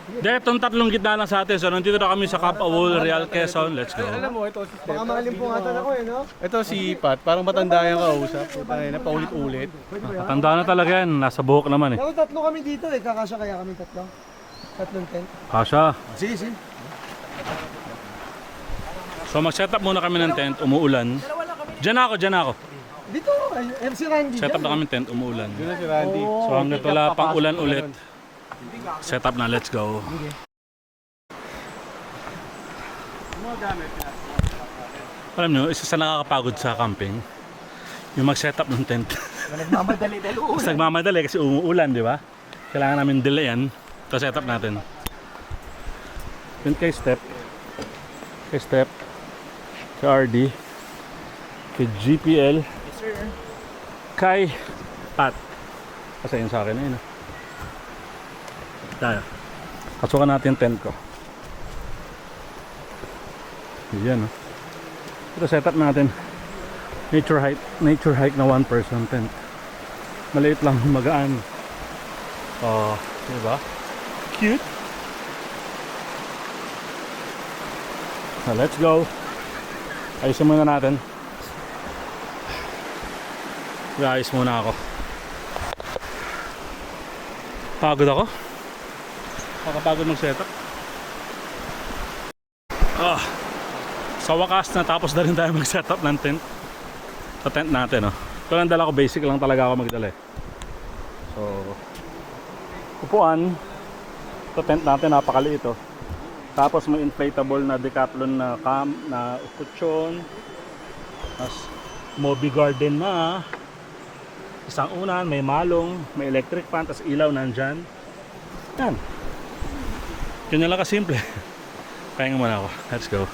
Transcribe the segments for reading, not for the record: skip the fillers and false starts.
Dahil itong tatlong gitna lang sa atin. So nandito na kami sa Camp Awol, Real Quezon. Let's go. Alam mo, ito si Steph. Baka malimpungatan ako eh, no? Ito si Pat, parang matanda yung kausap. Puta na, paulit-ulit. Tanda na talaga yan. Nasa buhok naman eh. Dapat tatlo kami dito eh. Kakasya kaya kami tatlo. Tatlong tent. Kasha. Sige, sige. So mag-set up muna kami ng tent. Umuulan. Diyan ako. Dito, MC Randy. Set up na kami tent. Umuulan. Yun na si Randy. So hanggang wala pang ulan ulit. Set up na. Let's go. Alam nyo, isa sa nakakapagod sa camping, yung mag-set up ng tent. Nagmamadali dahil uulan. Mas nagmamadali kasi umuulan, di ba? Kailangan namin delayan. Ito set up natin. Yun kay Step. Kay Step. Kay RD. Kay GPL. Yes, sir. Kay Pat. Kasi yun sa akin na yun. Tayo. Kasukan natin yung tent ko. Yan, oh. Ito setup natin. Nature hike na 1 person tent. Maliit lang, magaan. Oh, diba? Cute. So, let's go. Ayusin muna natin. Ayos muna ako. Pagod ako. Makapagod mag-setup. Sa wakas, natapos na rin tayo mag-setup ng tent. Sa tent natin, oh. Ito lang dala ko, basic lang talaga ako magdala eh. So, upuan. Ito tent natin, napakaliit, oh. Tapos may inflatable na Decathlon na cam, na kutsyon. Tapos, Moby Garden na. Isang unan, may malong, may electric fan, tapos ilaw nandyan. Yan. Yun lang kasimple. Pahinga muna ako. Let's go.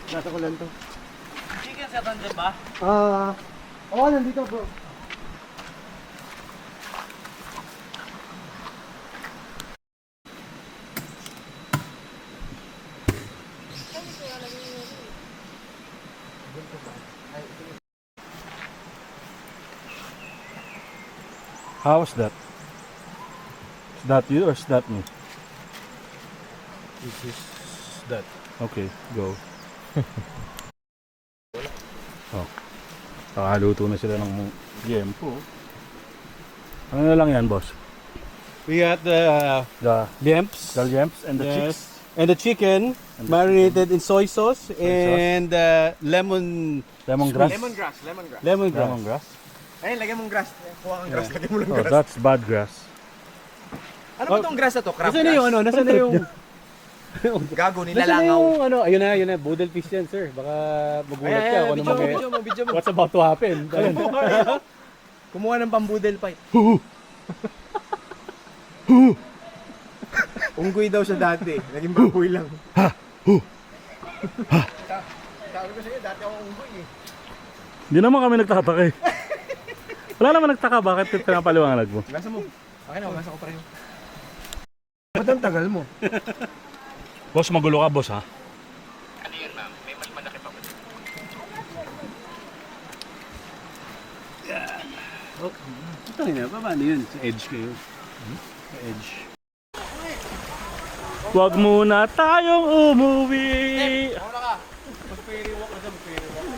Nasa ko lang to. Chicken sa tanda ba? Oo, nandito bro. How was that? Is that you or is that me? This is that. Okay, go. Oh. Nakaluto na sila ng yempo. Ano na lang yan, boss? We got the lamps. The yemps and the chicks. And the chicken marinated in soy sauce and Lemongrass. Lemongrass. Lemongrass. Ayun, lagyan mong grass. Kuha kang grass, lagyan mo lang Oh, grass. that's bad grass. Ano ba tong grass na to? Crab Nasaan na yung grass? ano? Nasaan na yung... Gago, Nasaan na nilalangaw. yung ano? Ayun na. Boodle fish yan, sir. Baka magulat ka kung ano Video mo. What's about to happen? Ayun. Kumuha ng pambudel fight. Unggoy daw siya dati. Naging baboy lang. Sabi ko sa'yo, dati ako unggoy eh. Hindi naman kami nagtataka eh. Wala naman nagtaka, bakit pinapaliwanag mo? Gasa mo. Akin na, gasa ko pa rin. Ba't ang tagal mo? Boss, magulo ka, boss, ha? Ano yun, ma'am? May mas malaki pa ba? Ito na, paano yun? Sa edge kayo. Sa edge. Huwag muna tayong umuwi. Wala ka. Mas fairy walk na dyan, fairy walk.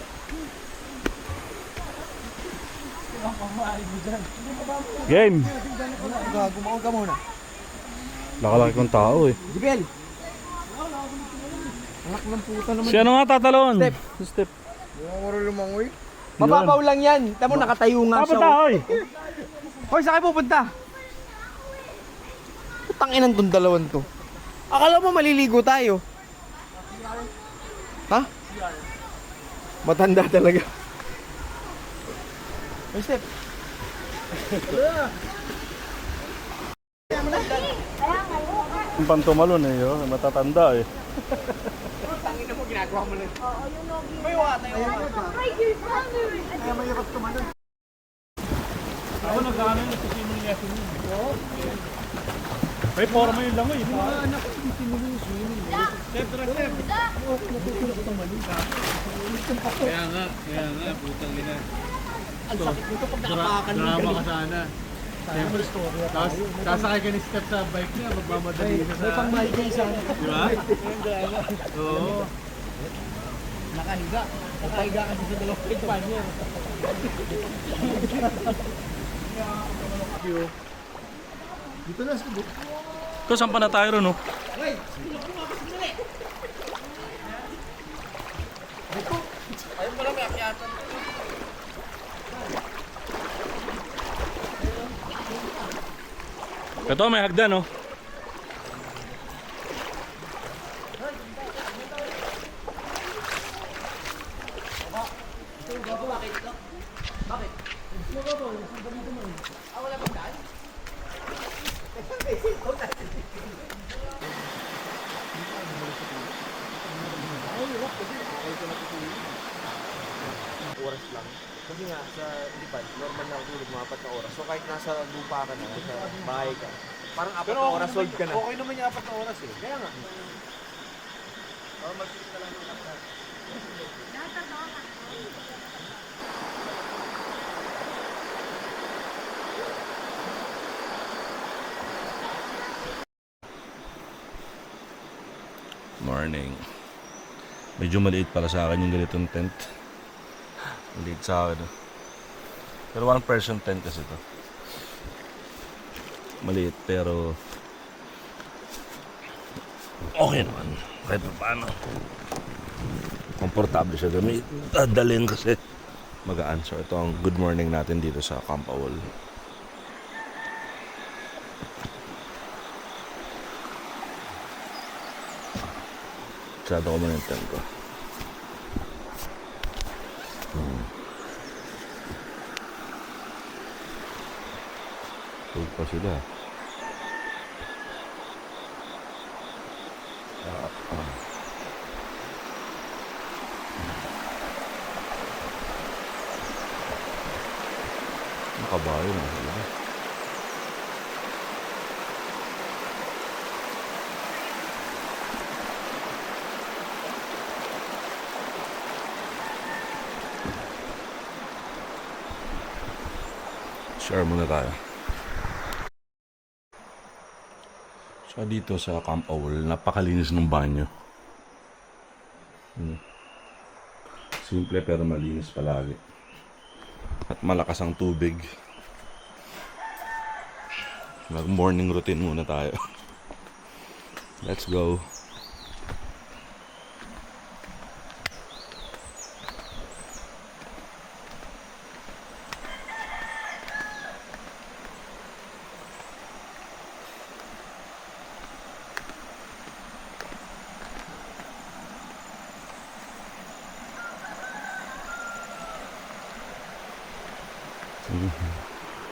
Game. Gumawag ka muna. Lakalaki kong tao eh. Jibel! Anak ng puta naman. Si ano nga tatalon? Step. Step. Yung maro lumangoy. Mababaw lang yan. Tamo nakatayo nga siya. Papunta, oy. Hoy, saan kayo pupunta? Putang inan tong dalawan to. Akala mo maliligo tayo? Ha? Matanda talaga. Hoy, Step. Yung pantumalon eh, oh. Matatanda eh. Tangina mo, ginagawa mo lang. Oo, yung nogi. May wata yung wata. Kaya mayroon tumalon. Ako nag-ano yun, nagsisimili niya swimming. May forma yun lang eh. Anak ko, sinisimulo yung swimming. Kaya nga, putang ina. Ang sakit nito pag nakapakan mo. Drama ka sana. Siyempre, tapos sasakay ka ni Steph sa bike niya, magmamadali ka May sa... pang-malgay sana. Di ba? Oo. Nakahiga. Nakahiga kasi sa dalawang pan niya. Dito na, subok. Ito, saan pa na tayo ron, oh? Ayun pala may akyatan. Ito, may hagdan, oh. Oras lang. Kasi nga sa lipad, normal na tulog mga 4 na oras. So kahit nasa lupa ka na, nasa bahay ka, parang 4 na oras sold ka na. Okay naman yung 4 na oras eh. Kaya nga. Morning. Medyo maliit para sa akin yung ganitong tent. Maliit sa akin. Pero one person tent kasi to. Maliit pero okay naman. Kahit pa paano. Komportable siya gamit. Dalhin kasi magaan. So ito ang good morning natin dito sa Camp Awol. Masyado ko man yung tent ko. Tulog pa sila. Nakabayo na sila. Share muna tayo. So dito sa Camp Awol, napakalinis ng banyo. Simple pero malinis palagi. At malakas ang tubig. Mag-morning routine muna tayo. Let's go.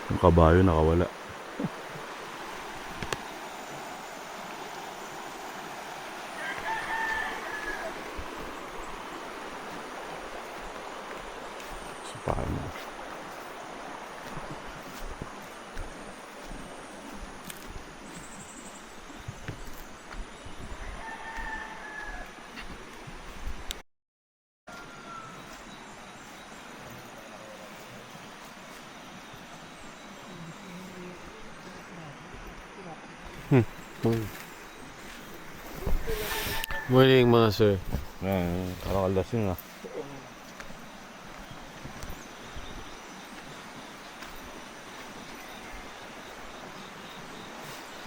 Yung kabayo nakawala. So paano? Morning mga sir. Parang kalasing ah.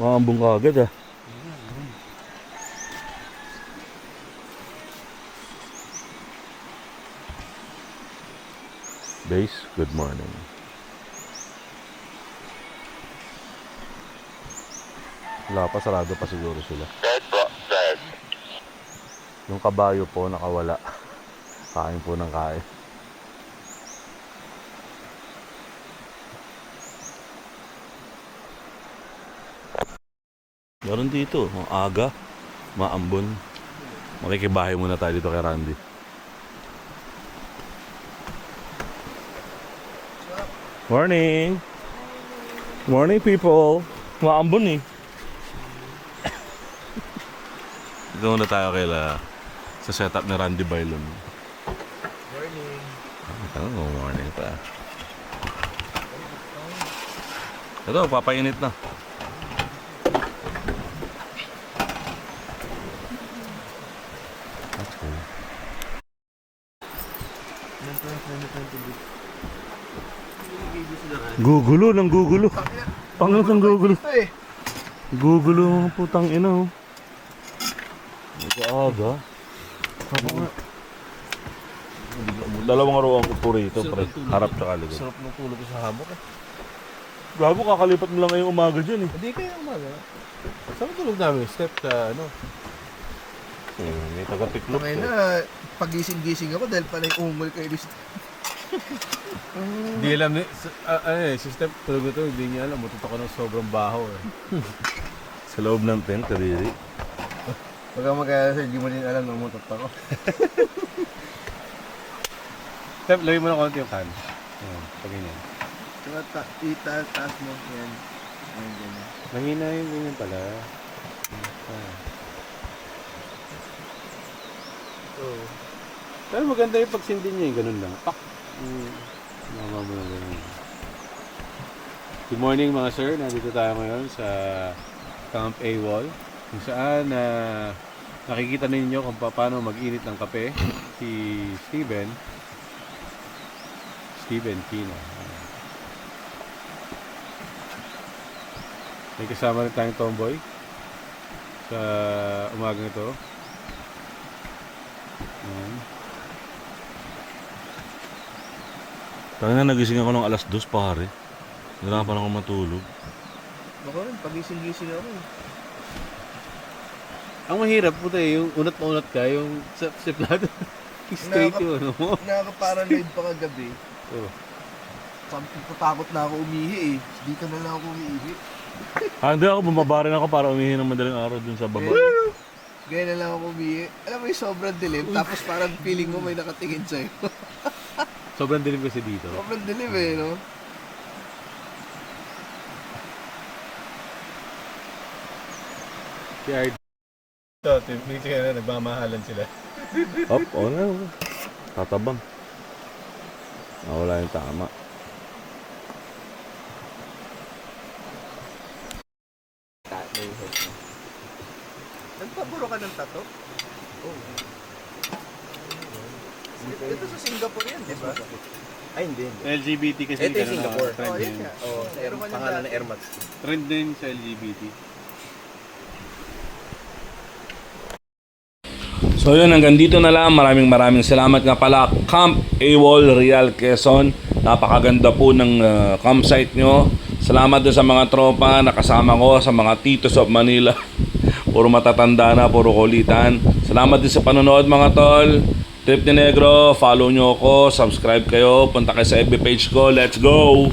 Maambong ka agad ah. Base, good morning. Wala pa, sarado pa siguro sila. Yung kabayo po nakawala. Kain po ng kain. Meron dito, ang aga, maambon. Makikibahay muna tayo dito kay Randy. Morning! Morning people! Maambon eh. Dito muna tayo kaila sa setup ni Randy Bailon. Morning! Oh, morning pa. Ito, papainit na. Gugulo ng gugulo. Pangat ng gugulo. Gugulo ng putang ina oh. Aga. Dalawang araw ang upo rito, pre. Harap sa likod. Sarap ng tulog ko sa hammock eh. Gago, kakalipat mo lang ngayong umaga dyan eh. Hindi kayo umaga. Saan tulog namin? Step sa ano? May taga-tiklop Ngayon eh. na, pagising-gising ako dahil pala yung ungol kayo dito. Hindi alam ni... si Step tulog ito, hindi niya alam. Matuto ko ng sobrang baho eh. Sa loob ng tent, kadiri. Pagka magkaya sir, di mo din alam na umutot ako. Step, lagay mo na konti yung can. Pag ganyan. Saka itaas mo. Yan. Ayan, ganyan. Mahina yung ganyan pala. Pero maganda yung pagsindi niya yung ganun lang. Pak! Mama mo na ganun. Good morning mga sir. Nandito tayo ngayon sa Camp AWOL. Kung saan nakikita ninyo kung paano mag-init ng kape. Si Steven Kino. May kasama rin tayong tomboy sa umagang ito. Ayan. Tangina, nagising ako ng alas 2 pare. Nahirapan ako matulog. Baka rin, pagising-gising ako. Ang mahirap po tayo, yung unat na unat ka, yung sa plado. Straight yun, ano mo? Nakaka-paranoid pa kagabi. Oh. Sabi ko, takot na ako umihi eh. Dito na lang ako umihi. Hindi ako, bumaba rin ako para umihi ng madaling araw dun sa baba. Gaya na lang ako umihi. Alam mo yung sobrang dilim, tapos parang feeling mo may nakatingin sa'yo. Sobrang dilim kasi dito. Sobrang dilim eh, no? Si RD. So, tinignan ka na, nagmamahalan sila. Up, na. Tatabang. Wala yung tama. Nagpaburo ka ng tato? Oo. Ito sa Singapore yan, di ba? Ay, hindi. LGBT kasi Ito yung Singapore. Oh, yan nga. Oo, pangalan ng Air Max. Trend din sa LGBT. So yun, hanggang dito na lang. Maraming salamat nga pala. Camp AWOL Real Quezon. Napakaganda po ng campsite nyo. Salamat din sa mga tropa na kasama ko, sa mga titos of Manila. Puro matatanda na, puro kulitan. Salamat din sa panonood mga tol. Trip ni Negro, follow nyo ako, subscribe kayo, punta kayo sa FB page ko. Let's go!